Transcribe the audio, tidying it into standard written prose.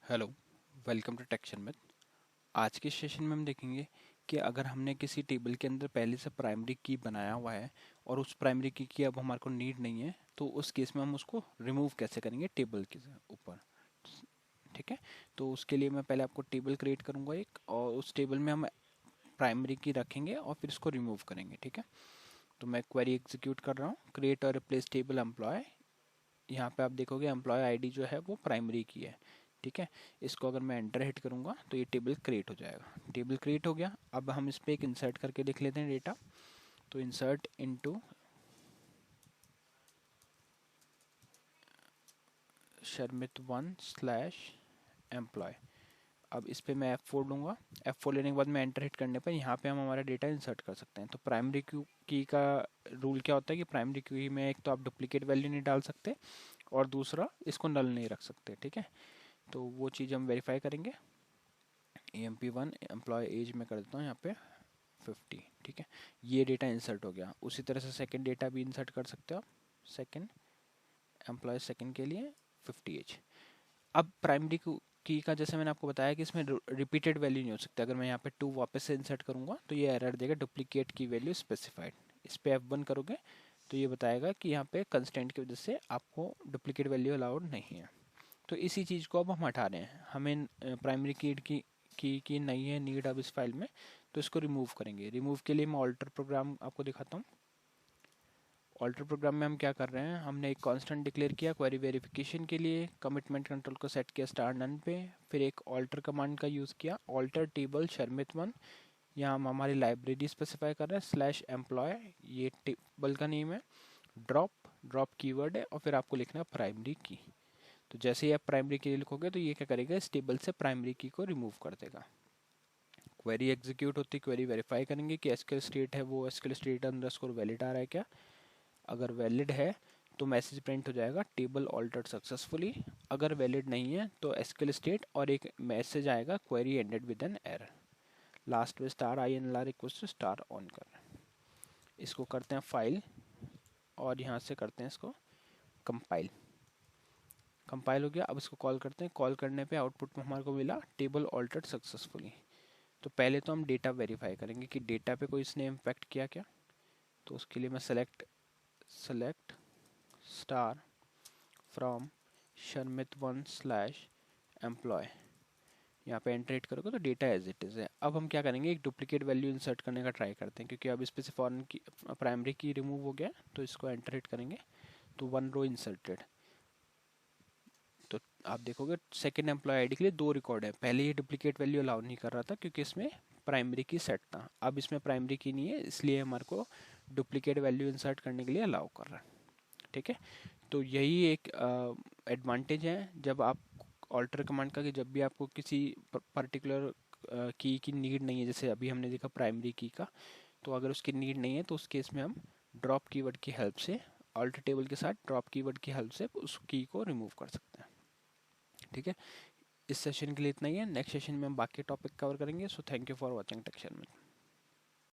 Hello, welcome to टेक्शन में। आज के सेशन में हम देखेंगे कि अगर हमने किसी टेबल के अंदर पहले से प्राइमरी की बनाया हुआ है और उस प्राइमरी की अब हमारे को नीड नहीं है, तो उस केस में हम उसको रिमूव कैसे करेंगे टेबल के ऊपर। ठीक है, तो उसके लिए मैं पहले आपको टेबल क्रिएट करूंगा एक, और उस टेबल में हम प्राइमरी की रखेंगे और फिर इसको रिमूव करेंगे। ठीक है, तो मैं क्वेरी एग्जीक्यूट कर रहा हूँ, क्रिएट और रिप्लेस टेबल एम्प्लॉय। यहाँ पे आप देखोगे एम्प्लॉय आईडी जो है वो प्राइमरी की है। ठीक है, इसको अगर मैं एंटर हिट करूंगा तो ये टेबल क्रिएट हो जाएगा। टेबल क्रिएट हो गया, अब हम इस पर एक इंसर्ट करके लिख लेते हैं डेटा। तो insert into Sharmit one slash employ. अब इस पर मैं F4 लूँगा। F4 लेने के बाद मैं एंटर हिट करने पर यहाँ पे हम हमारा डेटा इंसर्ट कर सकते हैं। तो प्राइमरी की का रूल क्या होता है कि प्राइमरी की में एक तो आप डुप्लीकेट वैल्यू नहीं डाल सकते और दूसरा इसको नल नहीं रख सकते। ठीक है, तो वो चीज़ हम वेरीफाई करेंगे। EMP1 एम्प्लॉय एज में कर देता हूँ यहाँ पे 50। ठीक है, ये डेटा इंसर्ट हो गया। उसी तरह से सेकंड डेटा भी इंसर्ट कर सकते हो आप। सेकंड एम्प्लॉय सेकंड के लिए 50 एज। अब प्राइमरी की का जैसे मैंने आपको बताया कि इसमें रिपीटेड वैल्यू नहीं हो सकता। अगर मैं यहाँ पे 2 वापस से इंसर्ट करूँगा तो ये एरर देगा डुप्लीकेट की वैल्यू स्पेसिफाइड। इस पे F1 करोगे तो ये बताएगा कि यहाँ पे कंस्टेंट की वजह से आपको डुप्लीकेट वैल्यू अलाउड नहीं है। तो इसी चीज़ को अब हम हटा रहे हैं। हमें प्राइमरी की नहीं है नीड अब इस फाइल में, तो इसको रिमूव करेंगे। रिमूव के लिए मैं ऑल्टर प्रोग्राम आपको दिखाता हूँ। ऑल्टर प्रोग्राम में हम क्या कर रहे हैं, हमने एक कांस्टेंट डिक्लेयर किया क्वेरी वेरिफिकेशन के लिए, कमिटमेंट कंट्रोल को सेट किया स्टार नन पे, फिर एक ऑल्टर कमांड का यूज़ किया, ऑल्टर टेबल शर्मित वन। यहाँ हम हमारी लाइब्रेरी स्पेसिफाई कर रहे हैं स्लैश एम्प्लॉय, ये टेबल का नेम है। ड्रॉप कीवर्ड है और फिर आपको लिखना है प्राइमरी की। तो जैसे ही आप प्राइमरी की लिखोगे तो ये क्या करेगा, इस टेबल से प्राइमरी की को रिमूव कर देगा। क्वेरी एग्जीक्यूट होती, क्वेरी वेरीफाई करेंगे कि एसक्यूएल स्टेट है वो एसक्यूएल स्टेट अंडरस्कोर वैलिड आ रहा है क्या। अगर वैलिड है तो मैसेज प्रिंट हो जाएगा टेबल ऑल्टर्ड सक्सेसफुली। अगर वैलिड नहीं है तो एसक्यूएल स्टेट और एक मैसेज आएगा query ended with an error. Last में star INLR equals to star on कर। इसको करते हैं फाइल और यहाँ से करते हैं इसको कंपाइल। कंपाइल हो गया, अब इसको कॉल करते हैं। कॉल करने पे आउटपुट में हमारे को मिला टेबल ऑल्टर्ड सक्सेसफुली। तो पहले तो हम डेटा वेरीफाई करेंगे कि डेटा पे कोई इसने इम्पैक्ट किया क्या। तो उसके लिए मैं select star from Sharmit one slash employ. यहाँ पे एंटर हिट करोगे तो डेटा एज इट इज़ है। अब हम क्या करेंगे, एक डुप्लीकेट वैल्यू इंसर्ट करने का ट्राई करते हैं, क्योंकि अब इस पे से फॉरेन की प्राइमरी की रिमूव हो गया। तो इसको एंटर हिट करेंगे तो 1 रो इंसर्टेड। तो आप देखोगे सेकंड एम्प्लॉय आईडी के लिए 2 रिकॉर्ड है। पहले ये डुप्लीकेट वैल्यू अलाउ नहीं कर रहा था क्योंकि इसमें प्राइमरी की सेट था। अब इसमें प्राइमरी की नहीं है, इसलिए हमारे को डुप्लीकेट वैल्यू इंसर्ट करने के लिए अलाउ कर रहा है। ठीक है, तो यही एक एडवांटेज है जब आप ऑल्टर कमांड का, कि जब भी आपको किसी पर्टिकुलर की नीड नहीं है, जैसे अभी हमने देखा प्राइमरी की का, तो अगर उसकी नीड नहीं है तो उस केस में हम ड्रॉप कीवर्ड की हेल्प से, ऑल्टर टेबल के साथ ड्रॉप कीवर्ड की हेल्प से उस की को रिमूव कर सकते हैं। ठीक है, इस सेशन के लिए इतना ही है। नेक्स्ट सेशन में हम बाकी टॉपिक कवर करेंगे। So thank you for watching टेक्शन में।